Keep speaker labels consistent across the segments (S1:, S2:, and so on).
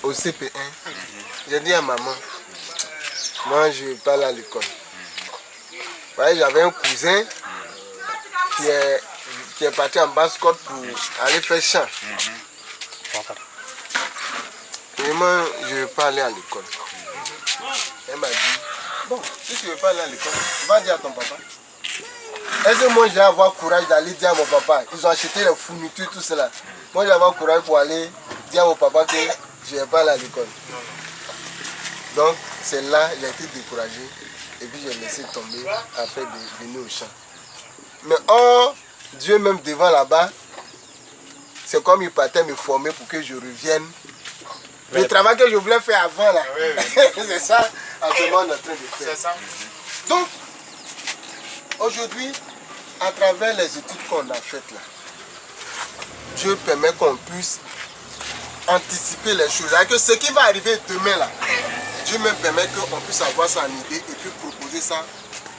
S1: Au CP1, j'ai dit à maman, moi je ne vais pas aller à l'école. J'avais un cousin qui est parti en Basse-Côte pour aller faire champ. Et moi, je ne vais pas aller à l'école. Elle m'a dit, bon, si tu ne veux pas aller à l'école, va dire à ton papa. Est-ce que moi, je vais avoir courage d'aller dire à mon papa? Ils ont acheté les fournitures, tout cela. Moi, je vais avoir courage pour aller dire à mon papa que je ne vais pas aller à l'école. Donc, c'est là, il a été découragé. Et puis, j'ai laissé tomber afin de venir au champ. Mais oh, Dieu même devant là-bas, c'est comme il partait me former pour que je revienne. Le travail que je voulais faire avant là, c'est ça actuellement on est en train de faire. Ça. Donc, aujourd'hui, à travers les études qu'on a faites là, Dieu permet qu'on puisse anticiper les choses. Que ce qui va arriver demain là, Dieu me permet qu'on puisse avoir ça en idée et puis proposer ça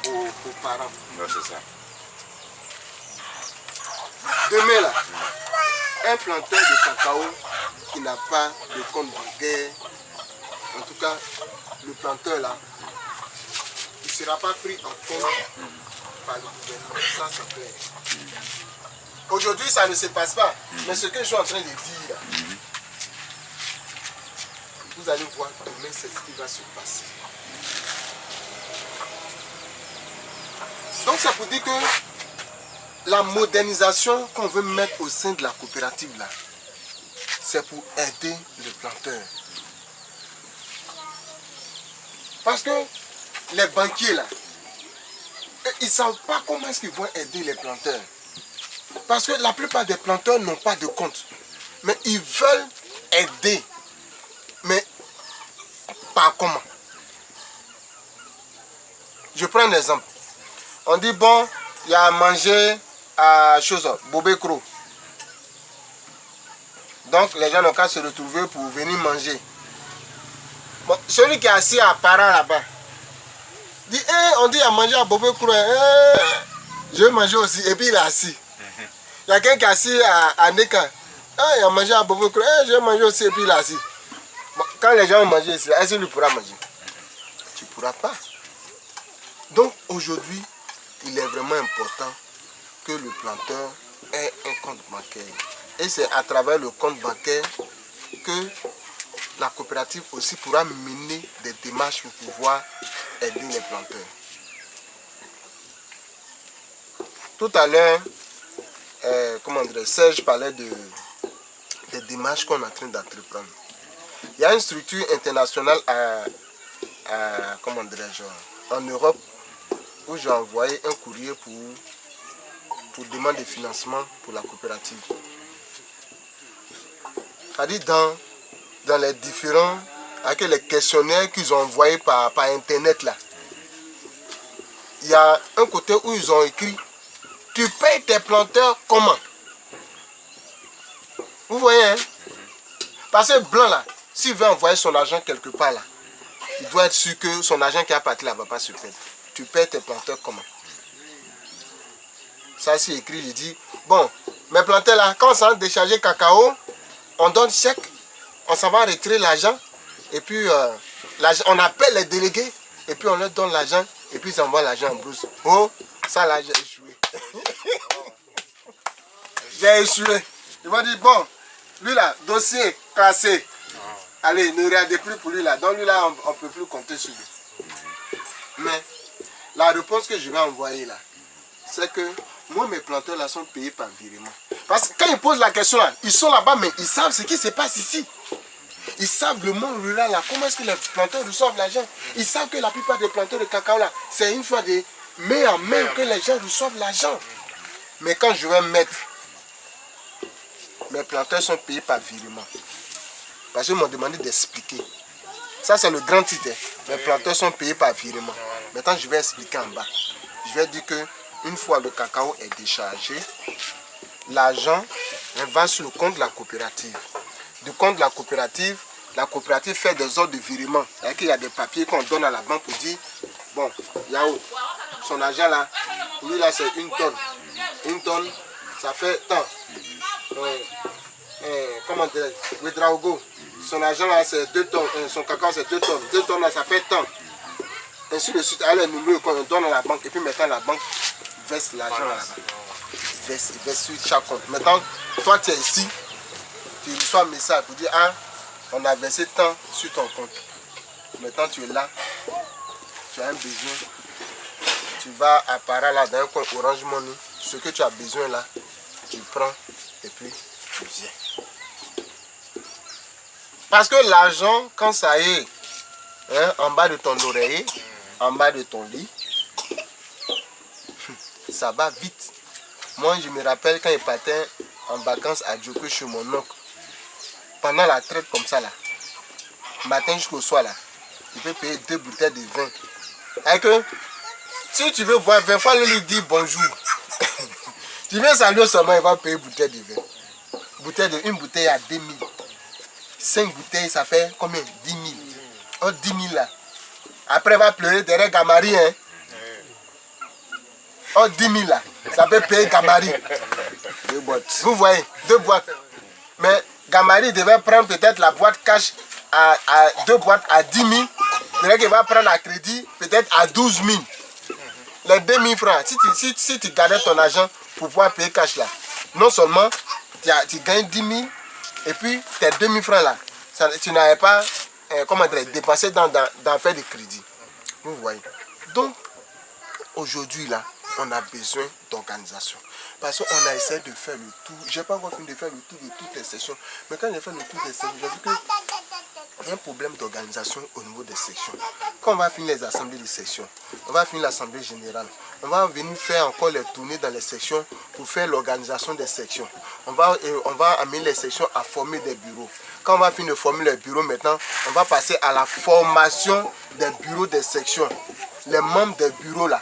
S1: aux parents. C'est ça. Demain là, un planteur de cacao qui n'a pas de compte bancaire, en tout cas, le planteur là, il ne sera pas pris en compte par le gouvernement. Ça, c'est clair. Aujourd'hui, ça ne se passe pas. Mais ce que je suis en train de dire là, vous allez voir demain, c'est ce qui va se passer. Donc, ça vous dit que la modernisation qu'on veut mettre au sein de la coopérative là, c'est pour aider le planteur. Parce que les banquiers là, ils ne savent pas comment est-ce qu'ils vont aider les planteurs. Parce que la plupart des planteurs n'ont pas de compte. Mais ils veulent aider. Mais pas comment. Je prends un exemple. On dit bon, il y a à manger à Bobé Cro. Donc les gens n'ont qu'à se retrouver pour venir manger. Bon, celui qui est assis à Para là-bas, dit on dit à manger à Bobé Cro, je vais manger aussi, et puis il est assis. Il y a quelqu'un qui est assis à Neka, il a mangé à Bobé Cro, je vais manger aussi, et puis il est assis. Bon, quand les gens vont manger ici, est-ce que tu pourras manger? Tu ne pourras pas. Donc aujourd'hui, il est vraiment important que le planteur ait un compte bancaire. Et c'est à travers le compte bancaire que la coopérative aussi pourra mener des démarches pour pouvoir aider les planteurs. Tout à l'heure, Serge parlait des démarches qu'on est en train d'entreprendre. Il y a une structure internationale en Europe où j'ai envoyé un courrier pour demander de financement pour la coopérative. C'est-à-dire dans les différents, avec les questionnaires qu'ils ont envoyés par internet là, il y a un côté où ils ont écrit « Tu payes tes planteurs comment ?» Vous voyez, hein? Parce que blanc là, s'il veut envoyer son argent quelque part là, il doit être sûr que son argent qui a parti là ne va pas se perdre. Tu payes tes planteurs comment? Ça c'est écrit, je dis, bon, mes planteurs là, quand on s'en va décharger cacao, on donne chèque, on s'en va retirer l'argent, et puis on appelle les délégués, et puis on leur donne l'argent, et puis ils envoient l'argent en brousse. Oh, ça là, j'ai échoué. J'ai échoué. Ils vont dire, bon, lui là, dossier classé. Allez, ne regardez plus pour lui là. Donc lui là, on ne peut plus compter sur lui. Mais la réponse que je vais envoyer là, c'est que moi, mes planteurs là sont payés par virement. Parce que quand ils posent la question là, ils sont là-bas, mais ils savent ce qui se passe ici. Ils savent le monde rural là, comment est-ce que les planteurs reçoivent l'argent. Ils savent que la plupart des planteurs de cacao là, c'est une fois de main en main que les gens reçoivent l'argent. Mais quand je vais mettre, mes planteurs sont payés par virement. Parce qu'ils m'ont demandé d'expliquer. Ça c'est le grand titre. Mes planteurs sont payés par virement. Maintenant je vais expliquer en bas. Je vais dire que une fois le cacao est déchargé, l'argent va sur le compte de la coopérative. Du compte de la coopérative fait des ordres de virement. Il y a des papiers qu'on donne à la banque pour dire, bon, Yao, son argent là, lui là c'est 1 tonne. 1 tonne, ça fait tant. comment dire, Ouedraogo. Son argent là c'est 2 tonnes, son cacao c'est 2 tonnes. 2 tonnes là ça fait tant. Ainsi de suite, allez nous qu'on donne à la banque et puis maintenant la banque verse l'argent là-bas. Verse sur chaque compte. Maintenant, toi tu es ici, tu reçois un message pour dire ah, on a versé tant sur ton compte. Maintenant tu es là, tu as un besoin, tu vas apparaître là dans un compte Orange Money, ce que tu as besoin là, tu prends et puis tu viens. Parce que l'argent, quand ça est hein, en bas de ton oreiller, en bas de ton lit, ça va vite. Moi, je me rappelle quand je partais en vacances à Djoko chez mon oncle, pendant la traite comme ça là, matin jusqu'au soir là, tu peux payer 2 bouteilles de vin. Et que, si tu veux voir 20 fois, lui dire bonjour. Tu viens saluer seulement, il va payer bouteille de vin. Une bouteille à 2000. 5 bouteilles, ça fait combien? 10 000. Oh, 10 000 là. Après, il va pleurer derrière Gamari. Hein? Oh, 10 000 là. Ça peut payer Gamari. 2 boîtes. Vous voyez, 2 boîtes. Mais Gamari devait prendre peut-être la boîte cash à 2 boîtes à 10 000. C'est-à-dire qu'il va prendre à crédit peut-être à 12 000. Les 2 000 francs. Si tu gardais ton argent pour pouvoir payer cash là, non seulement tu gagnes 10 000 et puis tes 2 000 francs là, tu n'avais pas comment dire, dépensé dans faire des crédits. Vous voyez. Donc, aujourd'hui là, on a besoin d'organisation. Parce qu'on a essayé de faire le tour. Je n'ai pas encore fini de faire le tour de toutes les sessions. Mais quand j'ai fait le tour des sessions, j'ai vu qu'il y a un problème d'organisation au niveau des sections. Quand on va finir les assemblées de sections, on va finir l'assemblée générale, on va venir faire encore les tournées dans les sections pour faire l'organisation des sections. On va amener les sections à former des bureaux. Quand on va finir de former les bureaux maintenant, on va passer à la formation des bureaux des sections. Les membres des bureaux là,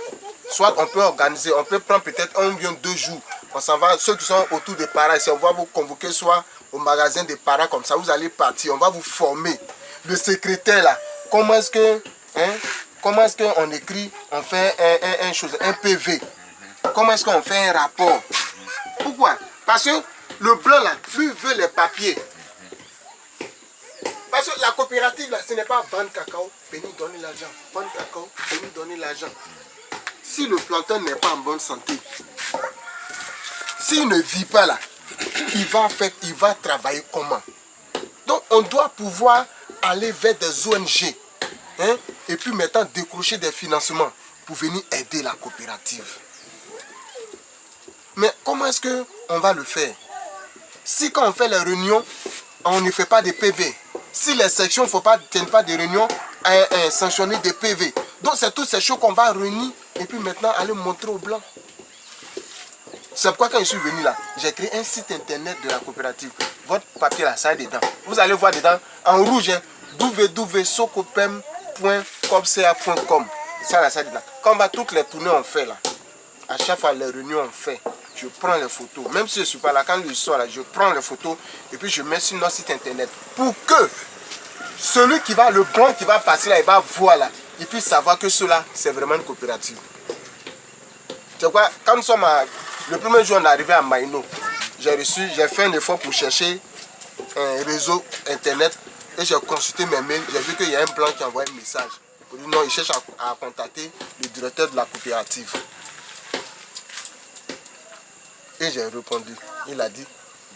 S1: soit on peut organiser, on peut prendre peut-être 1 ou 2 jours. On s'en va, ceux qui sont autour des parents, on va vous convoquer soit au magasin des parents comme ça, vous allez partir, on va vous former. Le secrétaire là, comment est-ce qu'on écrit, on fait un PV. Comment est-ce qu'on fait un rapport. Pourquoi? Parce que le blanc là, veut les papiers. Parce que la coopérative là, ce n'est pas vendre cacao, venir donner l'argent. Vendre cacao, venir donner l'argent. Si le planteur n'est pas en bonne santé, s'il ne vit pas là, il va travailler comment? Donc on doit pouvoir aller vers des ONG hein, et puis maintenant décrocher des financements pour venir aider la coopérative. Mais comment est-ce qu'on va le faire? Si quand on fait les réunions, on ne fait pas de PV. Si les sections ne tiennent pas de réunions, sanctionner des PV. Donc c'est toutes ces choses qu'on va réunir et puis maintenant aller montrer aux blancs. C'est pourquoi quand je suis venu là, j'ai créé un site internet de la coopérative. Votre papier là, ça est dedans. Vous allez voir dedans, en rouge, hein, www.socopem.copca.com. Ça là, ça est dedans. Quand on va toutes les tournées on fait là, à chaque fois les réunions on fait, je prends les photos. Même si je ne suis pas là, quand je sors là, je prends les photos et puis je mets sur notre site internet pour que celui qui va, le blanc qui va passer là, il va voir là, il puisse savoir que cela, c'est vraiment une coopérative. C'est quoi, quand nous sommes le premier jour on est arrivé à Maïno, j'ai fait un effort pour chercher un réseau internet et j'ai consulté mes mails, j'ai vu qu'il y a un blanc qui envoie un message. Il dit non, il cherche à contacter le directeur de la coopérative. Et j'ai répondu, il a dit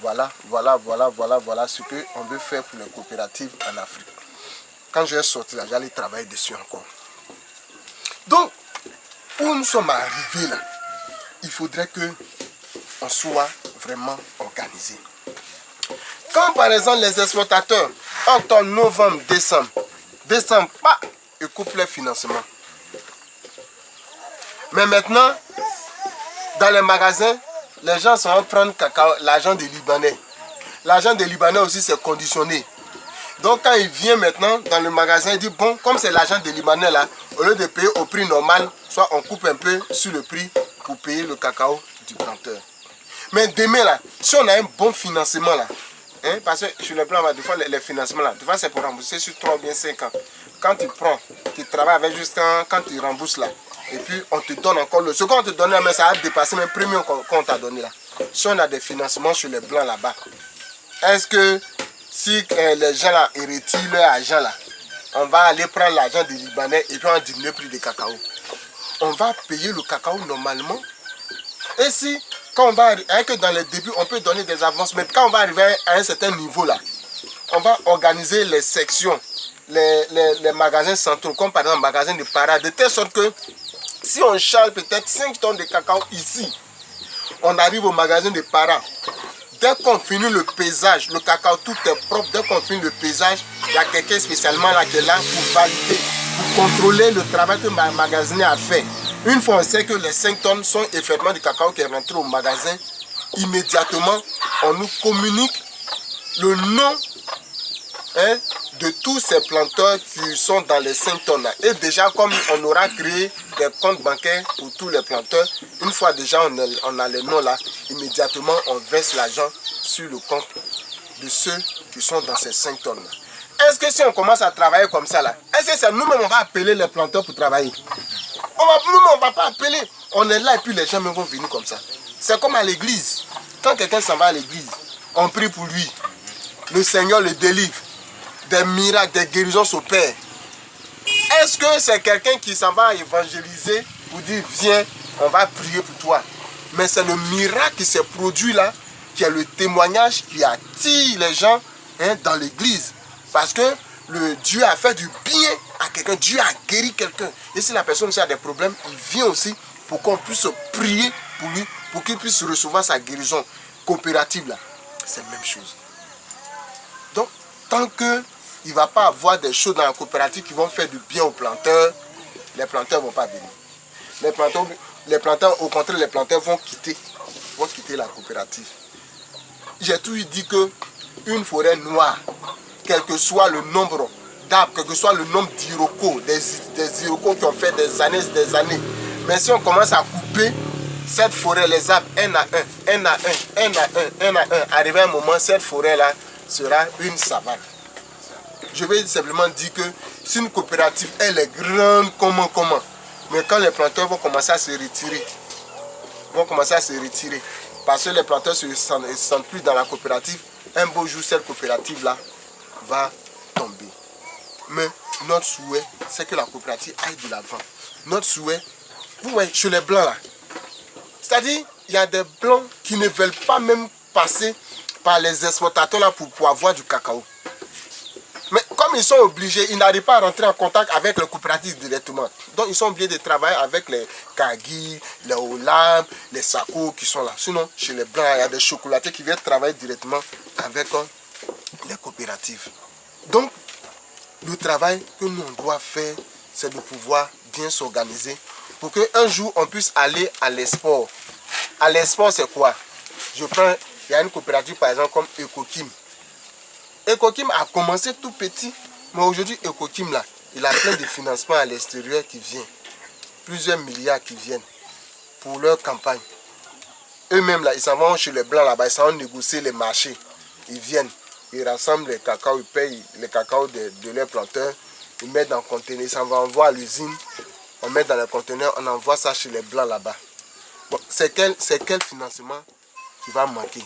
S1: voilà ce qu'on veut faire pour les coopératives en Afrique. Quand je vais sortir là, j'allais travailler dessus encore. Donc, où nous sommes arrivés là, il faudrait qu'on soit vraiment organisé. Quand par exemple les exportateurs, octobre, novembre, décembre, ils coupent les financements. Mais maintenant, dans les magasins, les gens sont en train de prendre l'argent des Libanais. L'argent des Libanais aussi c'est conditionné. Donc quand il vient maintenant dans le magasin, il dit bon, comme c'est l'argent des Libanais là, au lieu de payer au prix normal, soit on coupe un peu sur le prix pour payer le cacao du planteur. Mais demain là, si on a un bon financement là, hein, parce que sur le plan, des fois les financements là, des fois c'est pour rembourser sur 3 ou bien 5 ans. Quand tu prends, tu travailles avec juste quand tu rembourses là, et puis on te donne encore le. Ce qu'on te donne là, mais ça a dépassé même le premium qu'on t'a donné là. Si on a des financements sur les blancs là-bas, est-ce que si les gens là retirent leur argent là, on va aller prendre l'argent des Libanais et puis on diminue le prix du cacao? On va payer le cacao normalement. Et si, quand on va arriver, que dans les débuts, on peut donner des avances, mais quand on va arriver à un certain niveau là, on va organiser les sections, les magasins centraux, comme par exemple le magasin de Para, de telle sorte que si on charge peut-être 5 tonnes de cacao ici, on arrive au magasin de Para. Dès qu'on finit le pesage, le cacao tout est propre, dès qu'on finit le pesage, il y a quelqu'un spécialement là qui est là pour valider, pour contrôler le travail que le magasinier a fait. Une fois on sait que les 5 tonnes sont effectivement du cacao qui est rentré au magasin, immédiatement on nous communique le nom de tous ces planteurs qui sont dans les 5 tonnes là. Et déjà comme on aura créé des comptes bancaires pour tous les planteurs, une fois déjà on a les noms là, immédiatement on verse l'argent sur le compte de ceux qui sont dans ces 5 tonnes là. Est-ce que si on commence à travailler comme ça là, est-ce que c'est nous-mêmes on va appeler les planteurs pour travailler? Nous-mêmes on ne va pas appeler, on est là et puis les gens vont venir comme ça. C'est comme à l'église, quand quelqu'un s'en va à l'église, on prie pour lui, le Seigneur le délivre, des miracles, des guérisons s'opèrent. Est-ce que c'est quelqu'un qui s'en va évangéliser pour dire viens, on va prier pour toi? Mais c'est le miracle qui s'est produit là, qui est le témoignage qui attire les gens dans l'église. Parce que le Dieu a fait du bien à quelqu'un, Dieu a guéri quelqu'un. Et si la personne aussi a des problèmes, il vient aussi pour qu'on puisse prier pour lui, pour qu'il puisse recevoir sa guérison coopérative là. C'est la même chose. Donc, tant qu'il ne va pas avoir des choses dans la coopérative qui vont faire du bien aux planteurs, les planteurs ne vont pas venir. Les planteurs, au contraire, les planteurs vont quitter la coopérative. J'ai toujours dit qu'une forêt noire, quel que soit le nombre d'arbres, quel que soit le nombre d'irocos, des irocos qui ont fait des années, mais si on commence à couper cette forêt, les arbres, un à un, arrivé à un moment, cette forêt-là sera une savane. Je vais simplement dire que si une coopérative, elle est grande, comment, mais quand les planteurs vont commencer à se retirer, parce que les planteurs ne se sentent plus dans la coopérative, un beau jour, cette coopérative-là va tomber. Mais notre souhait, c'est que la coopérative aille de l'avant. Notre souhait, vous voyez, chez les blancs là, c'est-à-dire, il y a des blancs qui ne veulent pas même passer par les exportateurs là pour avoir du cacao. Mais comme ils sont obligés, ils n'arrivent pas à rentrer en contact avec les coopératives directement. Donc ils sont obligés de travailler avec les Kagi, les Olam, les Sako qui sont là. Sinon, chez les blancs, il y a des chocolatiers qui viennent travailler directement avec les coopératives. Donc, le travail que nous on doit faire, c'est de pouvoir bien s'organiser pour qu'un jour on puisse aller à l'export. À l'export, c'est quoi? Il y a une coopérative par exemple comme Ecokim. Ecokim a commencé tout petit, mais aujourd'hui Ecokim là, il a plein de financements à l'extérieur qui viennent. Plusieurs milliards qui viennent pour leur campagne. Eux-mêmes là, ils s'en vont chez les blancs là-bas, ils s'en vont négocier les marchés. Ils viennent, ils rassemblent les cacao, ils payent les cacao de leurs planteurs, ils mettent dans le conteneur, ils s'en vont envoyer à l'usine, on met dans le conteneur, on envoie ça chez les blancs là-bas. Bon, c'est quel financement qui va manquer?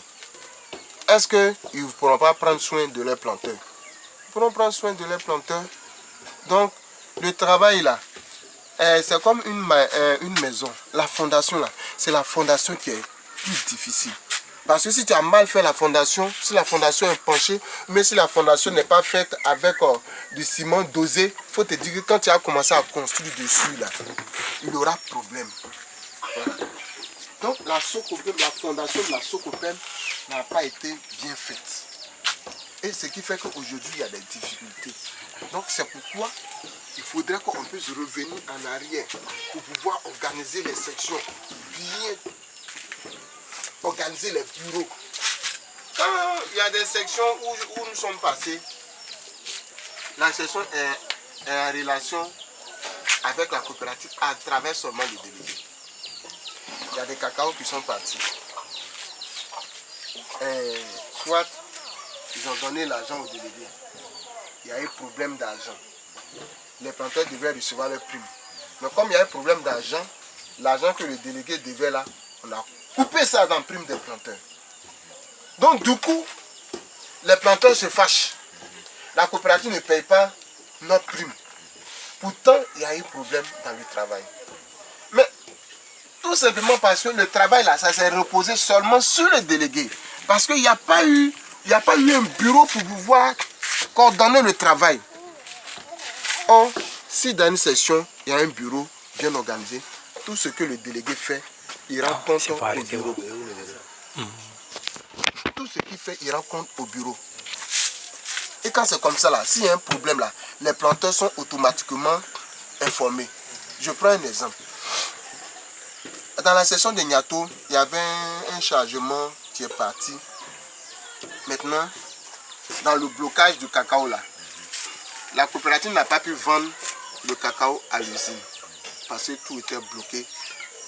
S1: Est-ce qu'ils ne pourront pas prendre soin de leurs planteurs? Ils pourront prendre soin de leurs planteurs. Donc, le travail là, c'est comme une maison. La fondation là, c'est la fondation qui est plus difficile. Parce que si tu as mal fait la fondation, si la fondation est penchée, mais si la fondation n'est pas faite avec du ciment dosé, il faut te dire que quand tu as commencé à construire dessus là, il y aura problème. Voilà. Donc la fondation de la Socopem n'a pas été bien faite. Et ce qui fait qu'aujourd'hui il y a des difficultés. Donc c'est pourquoi il faudrait qu'on puisse revenir en arrière pour pouvoir organiser les sections, bien organiser les bureaux. Quand il y a des sections où nous sommes passés, la section est en relation avec la coopérative à travers seulement les délégués. Il y a des cacao qui sont partis. Soit ils ont donné l'argent aux délégués. Il y a eu problème d'argent. Les planteurs devaient recevoir leur prime. Mais comme il y a eu problème d'argent, l'argent que le délégué devait là, on a coupé ça dans la prime des planteurs. Donc du coup, les planteurs se fâchent. La coopérative ne paye pas notre prime. Pourtant, il y a eu problème dans le travail. Mais tout simplement parce que le travail là, ça s'est reposé seulement sur les délégués. Parce qu'il n'y a pas eu un bureau pour pouvoir coordonner le travail. Or, si dans une session, il y a un bureau bien organisé, tout ce que le délégué fait, il rend compte au bureau. Tout ce qu'il fait, il rend compte au bureau. Et quand c'est comme ça, là, s'il y a un problème, là, les planteurs sont automatiquement informés. Je prends un exemple. Dans la session de Niato, il y avait un chargement qui est parti. Maintenant, dans le blocage du cacao, là, la coopérative n'a pas pu vendre le cacao à l'usine parce que tout était bloqué.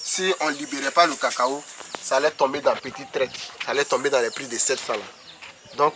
S1: Si on ne libérait pas le cacao, ça allait tomber dans petite traite. Ça allait tomber dans les prix de 700 là. Donc,